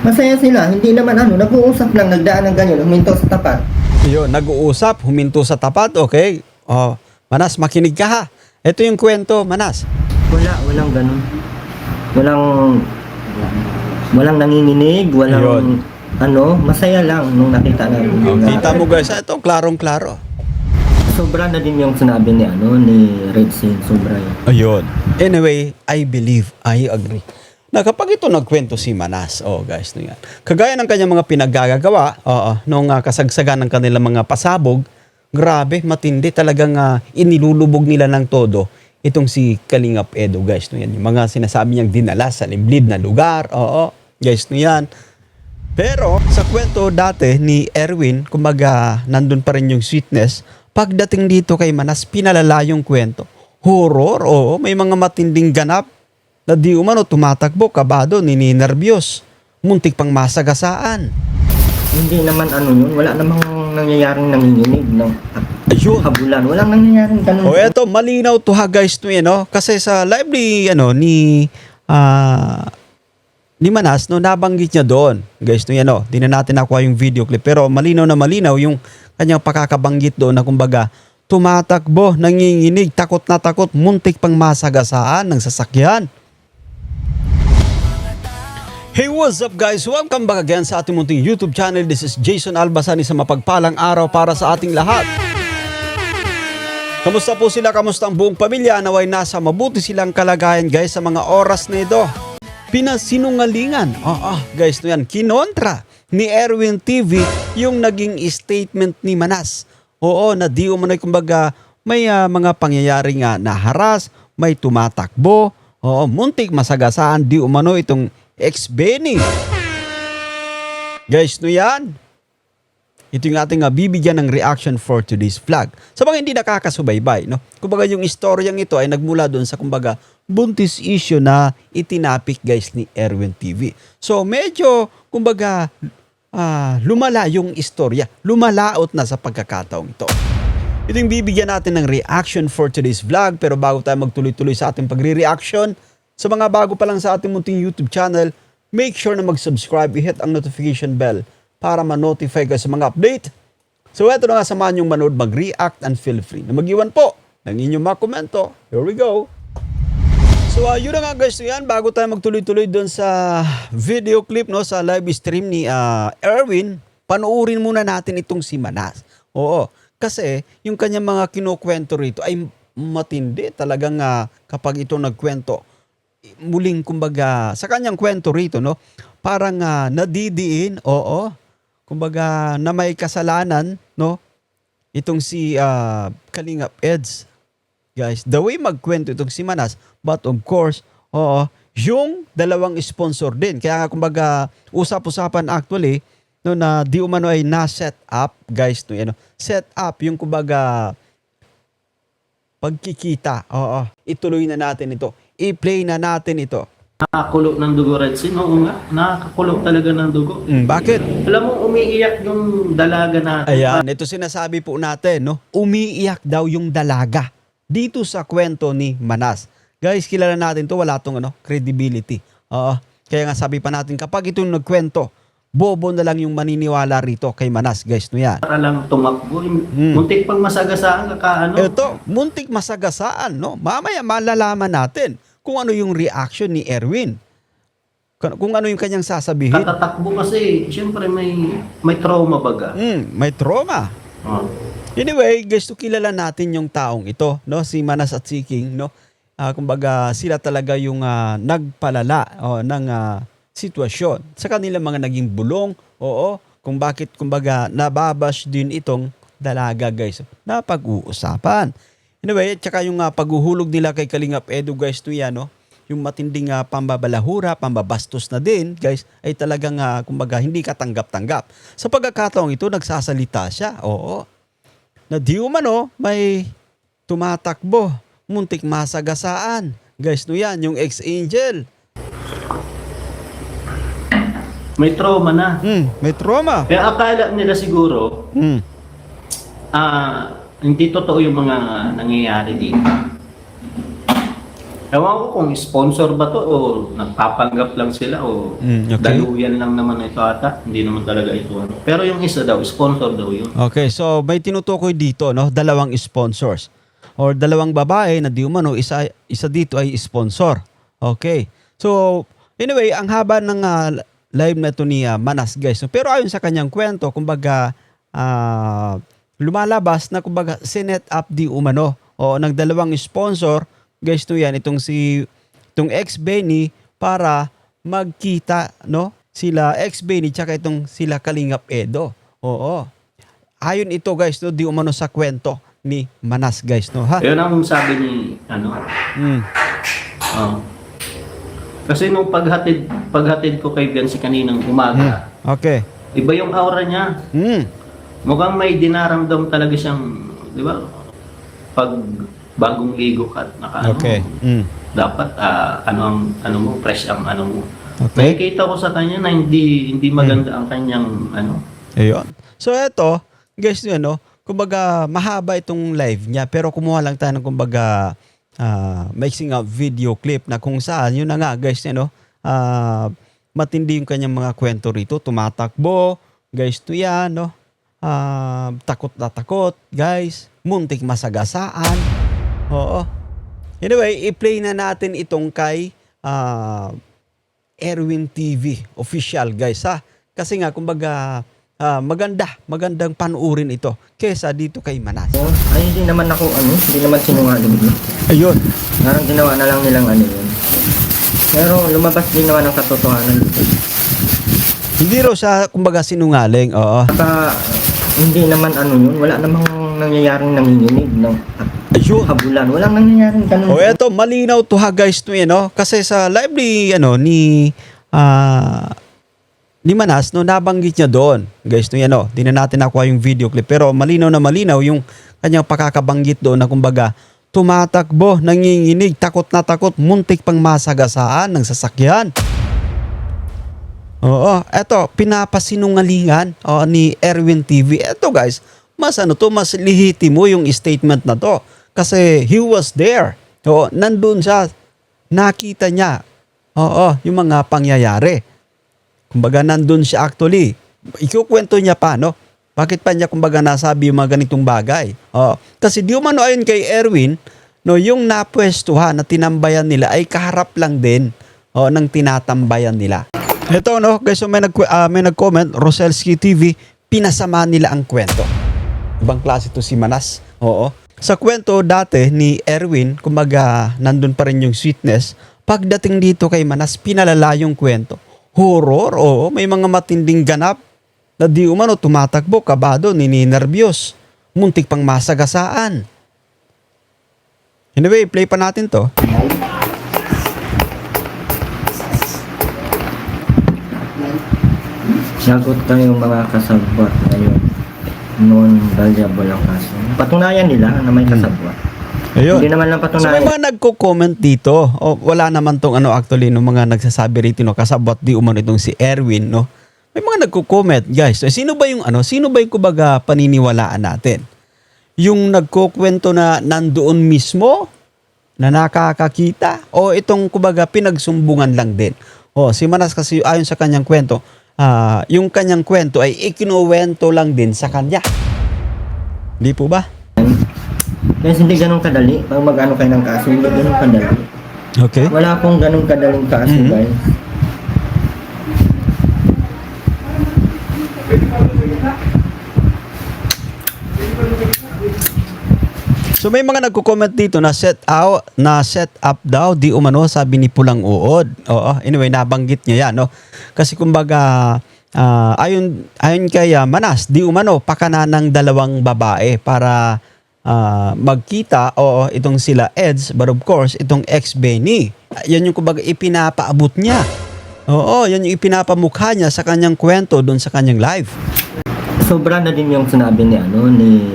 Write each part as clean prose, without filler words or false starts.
Masaya sila, hindi naman nag-uusap lang, nagdaan ng ganyan, huminto sa tapat. Yun, nag-uusap, huminto sa tapat, okay? Oh, Manas, makinig ka ha. Ito yung kwento, Manas. Walang ganun. Walang nanginginig, walang Yun. masaya lang nung nakita namin. Oh, kita mo guys, ito, klarong-klaro. Sobra na din yung sinabi ni Red Sin, sobra yun. Ayun. Anyway, I believe, I agree. Na kapag ito nagkwento si Manas, guys, no yan. Kagaya ng kanyang mga pinaggagawa, nung kasagsagan ng kanilang mga pasabog, grabe, matindi, talagang inilulubog nila ng todo itong si Kalingap Edo, guys, no yan. Yung mga sinasabi niyang dinala sa liblib na lugar, guys, no yan. Pero sa kwento dati ni Erwin, kumbaga nandun pa rin yung sweetness, pagdating dito kay Manas, pinalala yung kwento. Horror, may mga matinding ganap na di umano tumatakbo, kabado, nininervyos, muntik pang masagasaan. Hindi naman yun, wala namang nangyayaring nanginginig ng Ayun. habulan. Walang nangyayaring ganun. Eto, malinaw to ha guys, no, kasi sa live ni Manas, no, nabanggit niya doon. Guys, di na natin nakuha yung video clip, pero malinaw na malinaw yung kanyang pakakabanggit doon na kumbaga, tumatakbo, nanginginig, takot na takot, muntik pang masagasaan ng sasakyan. Hey, what's up guys? Welcome back again sa ating munting YouTube channel. This is Jason Albasan, isang mapagpalang araw para sa ating lahat. Kamusta po sila? Kamusta ang buong pamilya? Naway nasa mabuti silang kalagayan guys sa mga oras na ito. Pinasinungalingan. Guys, no yan. Kinontra ni Erwin TV yung naging statement ni Manas. Na di umano'y kumbaga may mga pangyayaring naharas, may tumatakbo, muntik masagasaan, di umano itong ex-Benny. Guys, no yan. Ito yung ating bibigyan ng reaction for today's vlog. Sa mga hindi nakakasubaybay, no? Kumbaga yung istoryang ito ay nagmula doon sa kumbaga buntis issue na itinapik guys ni Erwin TV. So medyo kumbaga lumala yung istorya. Lumalaot na sa pagkakataong ito. Ito yung bibigyan natin ng reaction for today's vlog. Pero bago tayo magtuloy-tuloy sa ating pagre-reaction, sa mga bago pa lang sa ating munting YouTube channel, make sure na mag-subscribe, i-hit ang notification bell para ma-notify ka sa mga update. So eto na nga, samahan yung manood, mag-react and feel free na mag-iwan po ng inyong mga komento. Here we go. So yun na nga guys, yan, bago tayo magtuloy-tuloy doon sa video clip, no, sa live stream ni Erwin, panoorin muna natin itong si Manas. Kasi yung kanyang mga kinukwento rito ay matindi. Talagang kapag ito nagkwento, muling kumbaga sa kanyang kwento rito, no, parang nadidiin, kumbaga na may kasalanan, no, itong si Kalingap Eds. Guys, the way magkwento itong si Manas, but of course, yung dalawang sponsor din. Kaya nga kumbaga usap-usapan actually, no, na di umano ay na-set up, guys, no, set up yung kumbaga pagkikita. Ituloy na natin ito. I-play na natin ito. Nakakulo ng dugo, Red Sin. Oo nga, nakakulo talaga ng dugo. Bakit? Alam mo, umiiyak yung dalaga natin. Ayan, ito sinasabi po natin, no? Umiiyak daw yung dalaga dito sa kwento ni Manas. Guys, kilala natin to, wala tong credibility. Kaya nga sabi pa natin, kapag itong nagkwento, bobo na lang yung maniniwala rito kay Manas, guys, no yan. Para lang tumakbo. Muntik pang masagasaan ka. Ito, muntik masagasaan, no? Mamaya malalaman natin kung ano yung reaction ni Erwin. Kung ano yung kanyang sasabihin. Katatakbo kasi, siyempre may trauma baga. May trauma. Anyway, guys, kilala natin yung taong ito, no? Si Manas at si King, no? Kumbaga, sila talaga yung nagpalala ng sitwasyon sa kanilang mga naging bulong, kung bakit kumbaga nababash din itong dalaga, guys, na pag-uusapan. Anyway, tsaka yung paghuhulog nila kay Kalingap Edo, guys, to yan, no? Yung matinding pambabalahura, pambabastos na din, guys, ay talagang kumbaga hindi katanggap-tanggap. Sa pagkakataong ito, nagsasalita siya, na di umano may tumatakbo, muntik masagasaan. Guys, no yan, yung ex-angel. May trauma na. May trauma. Kaya akala nila siguro, hindi totoo yung mga nangyayari dito. Ewan ko kung sponsor ba to o nagpapanggap lang sila o Okay. daluyan lang naman ito ata. Hindi naman talaga ito ano. Pero yung isa daw, sponsor daw yun. Okay, so may tinutukoy dito, no, dalawang sponsors or dalawang babae na di umano, isa dito ay sponsor. Okay. So, anyway, ang haba ng live na ito ni Manas, guys. No? Pero ayon sa kanyang kwento, kumbaga lumalabas na kumbaga sinet up di umano o ng dalawang sponsor, guys, to yan itong ex-Benny para magkita, no? Sila ex-Benny tsaka itong sila Kalingap Edo. Oo. Ayon ito, guys, no, di umano sa kwento ni Manas, guys, no, ha? Yun ang sabi ni ano. Mm. Oh. Kasi nung paghatid ko kay Viancy kaninang umaga, Okay. iba yung aura niya. Mm. Mukhang may dinaramdam talaga siyang, di ba? Pag bagong ligo ka at naka Okay. Mm. dapat ano mo, fresh ang ano mo. Okay. Nakikita ko sa kanya na hindi maganda ang kanyang ano. Ayun. So eto, guys, yun, no, kumbaga mahaba itong live niya pero kumuha lang tayo ng kumbaga mixing up video clip na kung saan yun na nga, guys, no, matindi yung kanyang mga kwento rito, tumatakbo, guys, to yan, no, takot na takot, guys, muntik masagasaan. Oo. Anyway, i-play na natin itong kay Erwin TV official, guys, ha. Kasi nga kumbaga magandang panuurin ito kesa dito kay Manas. Oh, ay hindi naman ako hindi naman sinungaling yun. Ayun. Parang ginawa na lang nilang ano yun. Pero lumabas din naman ang katotohanan dito. Hindi raw siya kumbaga sinungaling. Oo. Saka hindi naman yun, wala namang nangyayaring nanginginig ng Ayun. habulan. Walang nangyayaring ganun. O eto, malinaw to ha, guys, to yun, no? Kasi sa live ni Manas, no, nabanggit niya doon. Guys, to yan, no? Di na natin nakuha yung video clip. Pero malinaw na malinaw yung kanyang pakakabanggit doon na kumbaga tumatakbo, nanginginig, takot na takot, muntik pang masagasaan ng sasakyan. Oo, eto, pinapasinungalingan ni Erwin TV. Eto, guys, mas mas lihitimo yung statement na to. Kasi he was there. Oo, nandun siya. Nakita niya. Oo, yung mga pangyayari. Kumbaga nandun siya actually. Ikukwento niya pa, no? Bakit pa niya kumbaga nasabi yung mga ganitong bagay? Oo. Kasi di umano ayon kay Erwin, no, yung napwestuhan na tinambayan nila ay kaharap lang din ng tinatambayan nila. Ito, no, guys, so may nag-comment, Roselski TV, pinasama nila ang kwento. Ibang klase to si Manas. Oo. Sa kwento dati ni Erwin, kumbaga nandun pa rin yung sweetness. Pagdating dito kay Manas, pinalala yung kwento. Horror, oo, may mga matinding ganap na di umano tumatakbo, kabado, nininervyos, muntik pang masagasaan. Anyway, play pa natin to. Sagot kayong mga kasabwat ngayon. Noon, valuable ang kaso. Patunayan nila na may kasabwat. Ayun. Hindi naman lang So may patunayan. mga nagko-comment dito. O, wala naman tong actually no mga nagsasabi rito no kasabot di umano itong si Erwin, no. May mga nagko-comment, guys. So, sino ba yung kumbaga paniniwalaan natin? Yung nagkukwento na nandoon mismo na nakakakita o itong kumbaga pinagsumbungan lang din. O si Manas kasi ayon sa kanyang kwento, yung kanyang kwento ay ikinuwento lang din sa kanya. Di po ba? Kasi hindi ganun kadali. Pag mag-ano kayo ng kaso, hindi ganun kadali. Okay. Wala pong ganun kadaling kaso, guys. So may mga nagko-comment dito na set up daw di umano sabi ni Pulang Uod. Oo, anyway nabanggit niya 'yan, no. Kasi kumbaga ayon kay Manas di umano pakana ng dalawang babae para magkita o itong sila Eds, but of course itong ex-Benny. Yan yung kumbaga ipinapaabot niya. Oo, yan yung ipinapamukha niya sa kanyang kwento doon sa kanyang live. Sobra na din yung sinabi ni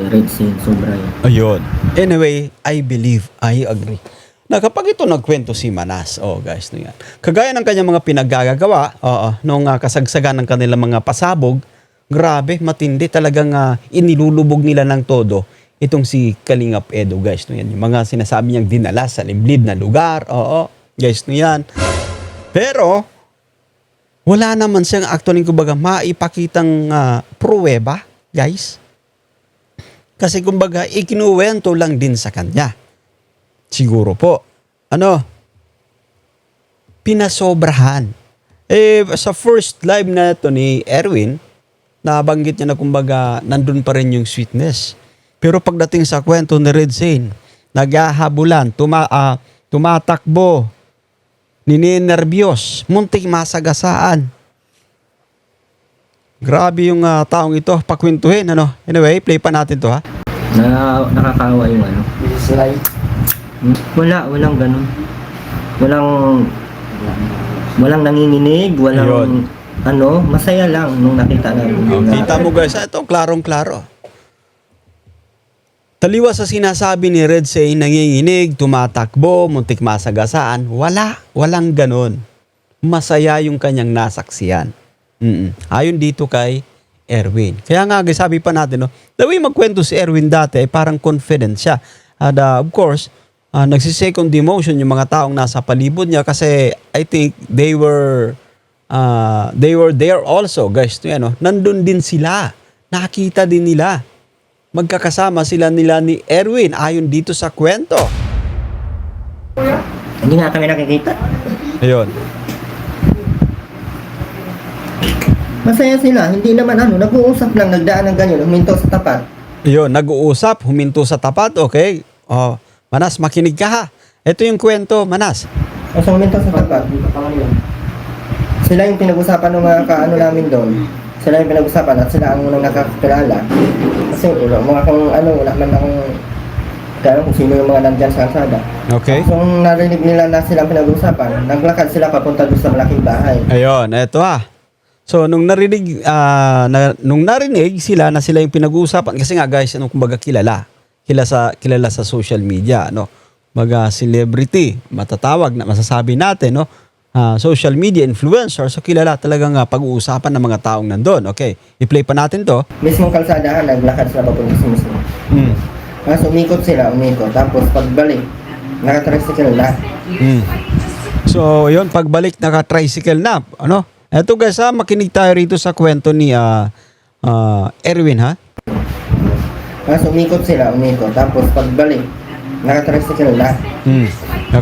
Red Sin, sobra yun. Ayun. Anyway, I believe, I agree. Na kapag ito nagkwento si Manas, guys, no yan. Kagaya ng kanyang mga pinaggagawa, nung kasagsagan ng kanilang mga pasabog, grabe, matindi, talagang inilulubog nila ng todo itong si Kalingap Edo, guys. No, yan, yung mga sinasabi niyang dinala sa liblib na lugar. Oo, guys, no yan. Pero, wala naman siyang actually, kumbaga, maipakitang pruweba, guys. Kasi, kumbaga, ikinuwento lang din sa kanya. Siguro po, pinasobrahan. Sa first live na ito ni Erwin, nabanggit niya na kumbaga nandun pa rin yung sweetness. Pero pagdating sa kwento ni Red Zane, naghahabulan, tumatakbo, ninenervyos, muntik masagasaan. Grabe yung taong ito, pakwentuhin. Anyway, play pa natin to, ha? Nakakawa yung walang ganun. Walang nanginginig, walang Yun. masaya lang nung nakita namin. Kita mo guys, ito klarong-klaro. Taliwas sa sinasabi ni Red Zane, nanginginig, tumatakbo, muntik masagasaan, walang ganon. Masaya yung kanyang nasaksiyan. Ayon dito kay Erwin. Kaya nga, guys, sabi pa natin, the way magkwento si Erwin dati ay parang confident siya. At of course, nagsisecond demotion yung mga taong nasa palibot niya kasi I think they were there also, guys. Nandun din sila. Nakita din nila. Magkakasama sila nila ni Erwin ayon dito sa kwento. Hindi nga kami nakikita. Ayun. Masaya sila, hindi naman nag-uusap lang, nagdaan ng ganyan, huminto sa tapat. Ayun, nag-uusap, huminto sa tapat, okay? Manas, makinig ka ha. Ito yung kwento, Manas. Kasi huminto sa tapat. Sila yung pinag-usapan ng mga namin doon. Sila yung pinag-usapan at sila ang unang nakakilala. Kasi wala man akong kung sino yung mga nandyan sa kalsada. Okay. So, nung narinig nila na silang pinag-usapan, naglakad sila papunta doon sa malaking bahay. Ayun, eto ha. So, nung narinig sila na sila yung pinag-uusapan, kasi nga guys, kumbaga kilala sa social media, mga celebrity, matatawag na masasabi natin, social media influencer, so kilala talagang pag-uusapan ng mga taong nandun. Okay, i-play pa natin to. Mismong kalsadahan, naglakad sila papunta sa mismo. So, umikot. Tapos pagbalik, naka-tricycle na. So, yun, pagbalik, naka-tricycle na. Eto guys, makinig tayo rito sa kwento ni Erwin, ha? So, umikot. Tapos pagbalik, naka-tricycle na.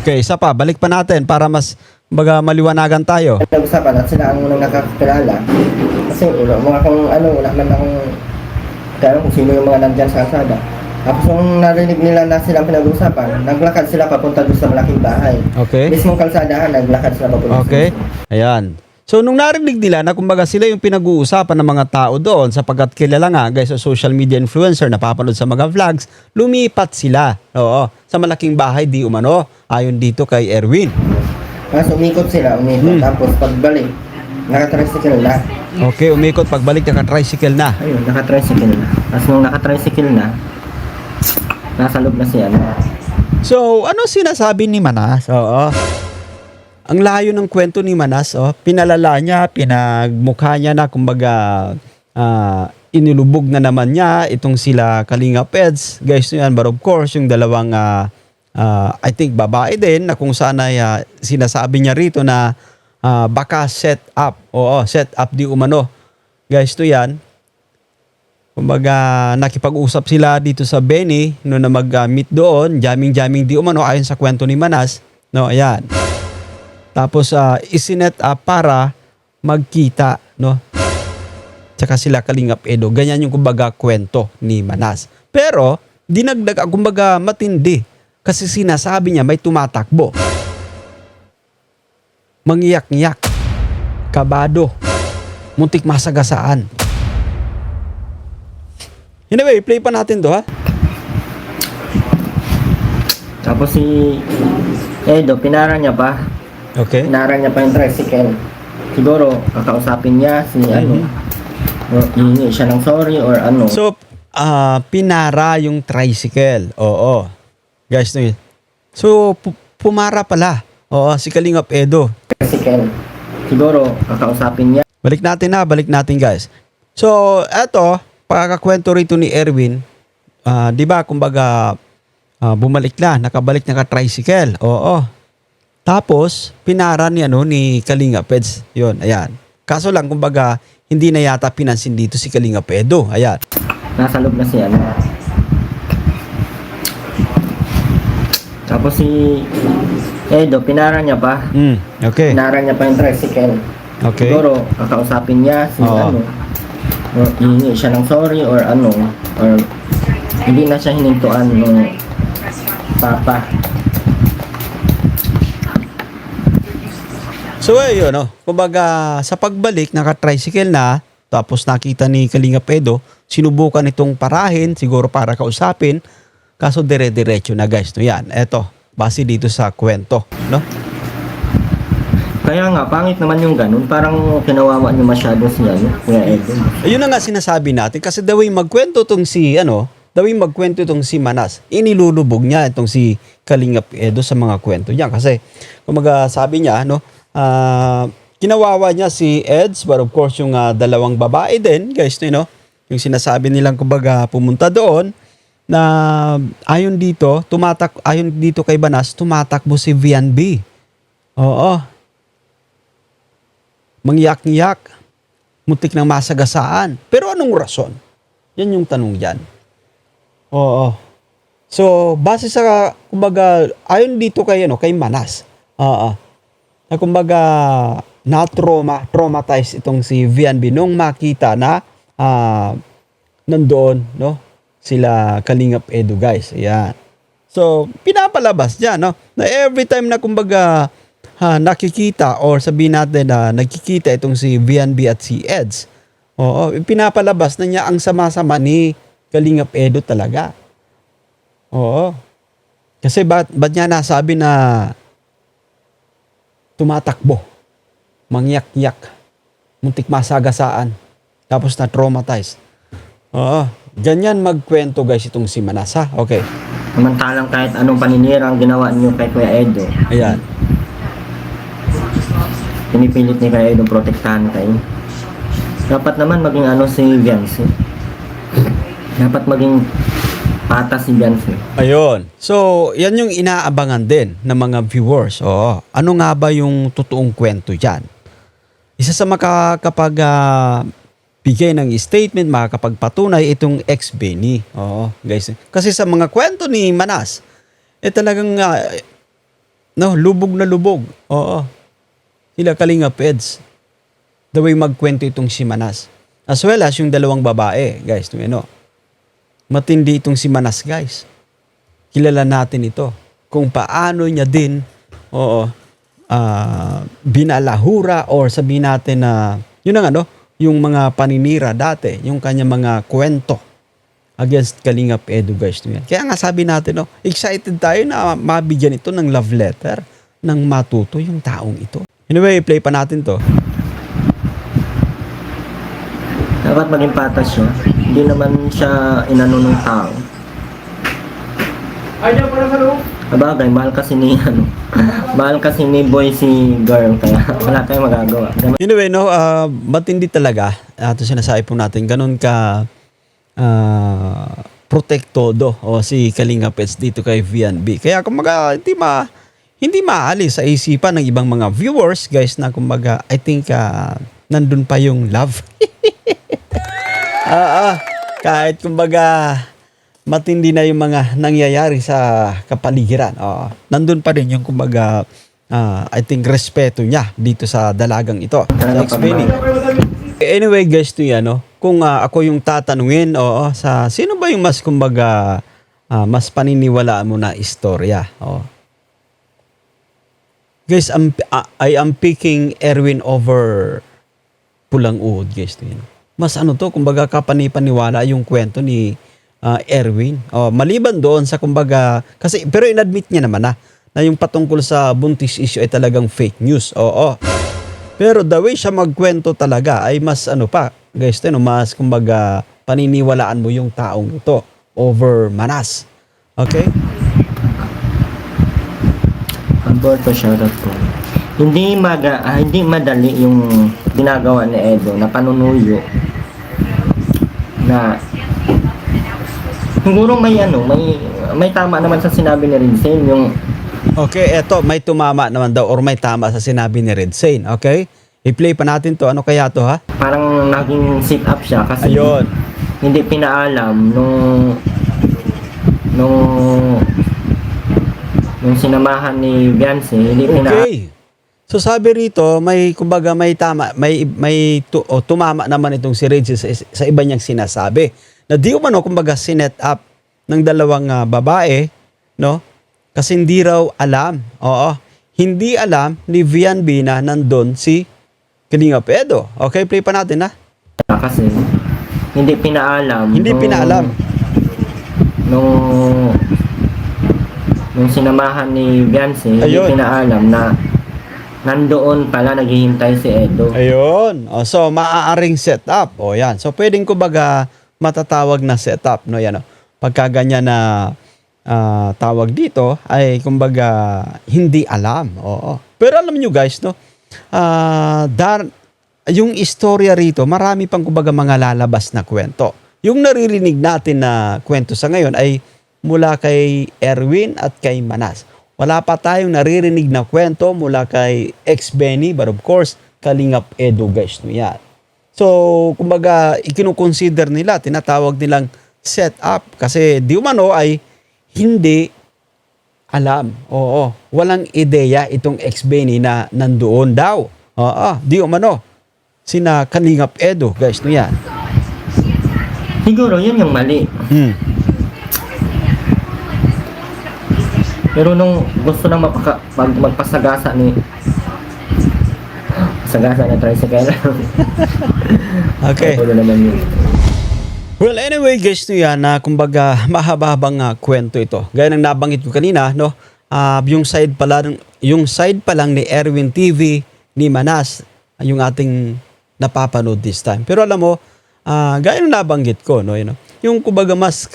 Okay, isa pa, balik pa natin para mas maliwanagan tayo. Nag-usapan at sila ang unang nakakilala. Kasi wala man akong kung sino yung mga nandyan sa kalsada. Tapos nung narinig nila na silang pinag-usapan, naglakad sila papunta doon sa malaking bahay. Okay. Mismong kalsadahan, naglakad sila papunta. Okay. Ayan. So, nung narinig nila na kumbaga sila yung pinag-uusapan ng mga tao doon sapagkat kilala nga guys sa social media influencer, napapanood sa mga vlogs, lumipat sila. Oo. Sa malaking bahay di umano, ayon dito kay Erwin. So, umikot. Tapos pagbalik, naka-tricycle na. Okay, umikot, pagbalik naka-tricycle na. Ayun, naka-tricycle na. Tapos nung naka-tricycle na, nasa loob na siya. So, ano sinasabi ni Manas? Oo. Ang layo ng kwento ni Manas, pinalala niya, pinagmukha niya na, kumbaga, inilubog na naman niya itong sila Kalingap Eds. Guys, yan, but of course, yung dalawang, I think, babae din, na kung saan ay sinasabi niya rito na baka set up. Oo, set up di umano. Guys, to yan. Kumbaga, nakipag-usap sila dito sa Benny, na mag-meet doon, jamming di umano, ayon sa kwento ni Manas. Ayan. Tapos isinet para magkita, Tsaka sila Kalingap Edo. Ganyan yung kumbaga kwento ni Manas. Pero dinagdag kumbaga matindi kasi sinasabi niya may tumatakbo. Mangiyak-ngiyak, kabado, muntik masagasaan. Anyway, play pa natin to, ha? Tapos si Edo, pinara niya pa. Okay. Pinara niya pa yung tricycle. Siguro, kakausapin niya si hihingi siya ng sorry or ano. So, pinara yung tricycle. Oo. Guys, so, pumara pala. Oo, si Kalingap Edo. Tricycle. Siguro, kakausapin niya. Balik natin guys. So, eto, pagkakwento rito ni Erwin, di ba, kumbaga, bumalik na, nakabalik na ka-tricycle. Oo. Tapos, pinara ni, ni Kalinga Peds. Yun, ayan. Kaso lang, kumbaga, hindi na yata pinansin dito si Kalinga Pedo. Ayan. Nasa loob na si Tapos si Edo, pinara niya pa. Okay. Pinara niya pa yung tricycle. Okay. Siguro, kakausapin niya si Oo. or hihingi siya ng sorry or or hindi na siya hinintuan ng papa. So, ayun, kumbaga, sa pagbalik, naka-tricycle na, tapos nakita ni Kalinga Pedo, sinubukan itong parahin, siguro para kausapin, kaso dire-diretso na, guys. No, yan, eto, base dito sa kwento, no? Kaya nga, pangit naman yung ganun. Parang kinawawa niyo masyado si Kuya Edo. Ayun na nga sinasabi natin, kasi the way magkwento itong si Manas, inilulubog niya itong si Kalinga Pedo sa mga kwento niya. Kasi, kumaga sabi niya, kinawawa niya si Eds, but of course yung dalawang babae din, guys, yung sinasabi nilang kumbaga pumunta doon, na ayon dito kay Banas, tumatakbo si VNB. Oo. Mangyak-ngyak, muntik ng masagasaan. Pero anong rason? Yan yung tanong diyan. Oo. So, base sa, kumbaga, ayon dito kay Manas. Oo. Na kumbaga, traumatized itong si VNB nung makita na nandoon, sila Kalingap Edu, guys. Ayan. So, pinapalabas niya, na every time na kumbaga nakikita or sabihin natin na nagkikita itong si VNB at si Eds, pinapalabas na niya ang sama-sama ni Kalingap Edu talaga. Oo. Kasi ba't niya nasabi na tumatakbo, mangyak-yak, muntik masagasaan, tapos na-traumatize. Oo. Ganyan magkwento, guys, itong si Manas, ha? Okay. Samantalang kahit anong paninira ang ginawa niyo kay Kuya Edo, Ayan. pinipilit ni Kuya Edo protektahan kayo. Dapat naman maging si Viancy. Dapat maging patas si Viancy. Ayun. So, yan yung inaabangan din ng mga viewers. Oo. Ano nga ba yung totoong kwento dyan? Isa sa makakapag bigay ng statement, makakapagpatunay itong ex-Benny. Oo, guys. Kasi sa mga kwento ni Manas, talagang lubog na lubog. Oo. Sila Kalinga Peds. The way magkwento itong si Manas. As well as yung dalawang babae, guys. Matindi itong si Manas, guys. Kilala natin ito. Kung paano niya din, binalahura or sabihin natin na, yun ang yung mga paninira dati, yung kanya mga kwento against Kalingap Edu, guys. Kaya nga sabi natin, excited tayo na mabigyan ito ng love letter ng matuto yung taong ito. Anyway, play pa natin to. Dapat maging patas siya. Hindi naman siya inano ng tao. Sabagay, mahal kasi ni boy si girl, kaya wala tayong magagawa. Anyway, matindi talaga. Ito sinasabi po natin, ganun ka protektodo si Kalinga Peds dito kay VNB. Kaya kumbaga, hindi maalis sa isipan ng ibang mga viewers, guys, na kumbaga, I think nandun pa yung love. Kahit kumbaga, matindi na yung mga nangyayari sa kapaligiran. Nandun pa rin yung kumbaga, I think respeto niya dito sa dalagang ito. Sa explaining. Anyway, guys, kung ako yung tatanungin, sa sino ba yung mas kumbaga mas paniniwalaan mo na istorya? Guys, I am picking Erwin over Pulang Uhod, guys. Mas kumbaga kapanipaniwala yung kwento ni Erwin. Maliban doon sa kumbaga, pero inadmit niya naman na yung patungkol sa buntis issue ay talagang fake news. Pero the way siya magkwento talaga ay mas guys, mas kumbaga paniniwalaan mo yung taong ito over Manas. Okay? Alberto, shoutout po. Hindi madali yung ginagawa ni Edo na panunuyo na Siguro may tama naman sa sinabi ni Rinsen, yung Okay, eto, may tumama naman daw or may tama sa sinabi ni Red Sane. Okay? I-play pa natin to. Ano kaya to, ha? parang naging sit up siya kasi Ayun. hindi pinaalam nung sinamahan ni Beyonce, hindi pinaalam. Okay. So sabi rito, may kumbaga may tama, tumama naman itong si Reggie sa iba niyang sinasabi. Na di umano kumbaga sinet up ng dalawang babae, no? Kasi hindi raw alam. Oo. Hindi alam ni VNB na nandun si Kalinga Edo. Okay, play pa natin, ha? Kasi hindi pinaalam. Hindi pinaalam. Nung sinamahan ni Beyonce, hindi Ayun. pinaalam na nandoon pala naghihintay si Edo. Ayun. O, so, maaaring setup. O, yan. So, pwedeng kumbaga matatawag na setup. No? Yan, o. Pagka ganyan na tawag dito, ay kumbaga hindi alam. Oo. Pero alam nyo guys, no? Yung istorya rito, marami pang kumbaga mga lalabas na kwento. Yung naririnig natin na kwento sa ngayon ay mula kay Erwin at kay Manas. Wala pa tayong naririnig na kwento mula kay ex-Benny, but of course, Kalingap Edo guys, no yan. So, kumbaga, ikinukonsider nila, tinatawag nilang set up kasi di umano ay hindi alam. Oo, walang ideya itong ex-Benny na nandoon daw. Oo, di umano. Sina Kalingap Edo guys, no yan. Siguro yun yung mali. Pero nung gusto nang magpasagasa ni tricycle. Okay. Tulo naman yun. Well, anyway guys, no yan, na kumbaga mahaba-habang kwento ito. Gaya ng nabanggit ko kanina, no? Yung side pa lang ni Erwin TV, ni Manas, yung ating napapanood this time. Pero alam mo, gaya ng nabanggit ko, no, yung kumbaga mas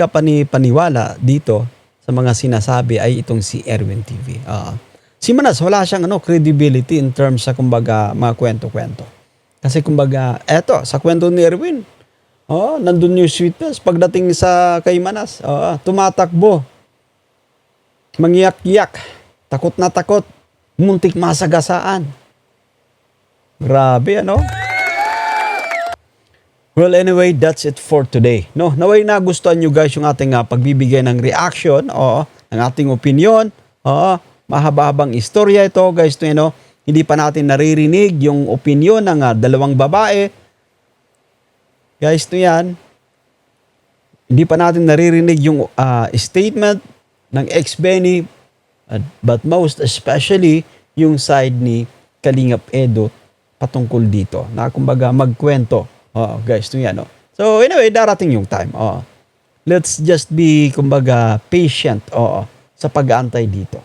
paniwala dito sa mga sinasabi ay itong si Erwin TV. Si Manas, wala siyang credibility in terms sa kumbaga mga kwento-kwento. Kasi kumbaga, eto, sa kwento ni Erwin, nandun yung sweetness. Pagdating sa kay Manas, tumatakbo. Mangyak-yak. Takot na takot. Muntik masagasaan. Grabe, ano? Well, anyway, that's it for today. No, naway nagustuhan nyo guys yung ating pagbibigay ng reaction, ng ating opinion. Mahaba-habang istorya ito, guys. Hindi pa natin naririnig yung opinion ng dalawang babae. Guys, yan. Hindi pa natin naririnig yung statement ng ex-Benny, but most especially yung side ni Kalingap Edo patungkol dito. Na kumbaga magkwento. Guys, yan. So, anyway, darating yung time. Let's just be, kumbaga, patient sa pag-aantay dito.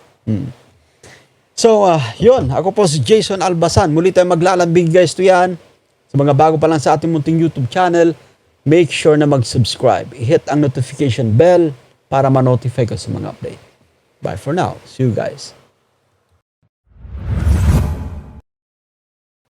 So, yun. Ako po si Jason Albasan. Muli tayo maglalambing, guys, yan. Sa mga bago pa lang sa ating munting YouTube channel, make sure na mag-subscribe. I-hit ang notification bell para ma-notify ka sa mga update. Bye for now. See you guys.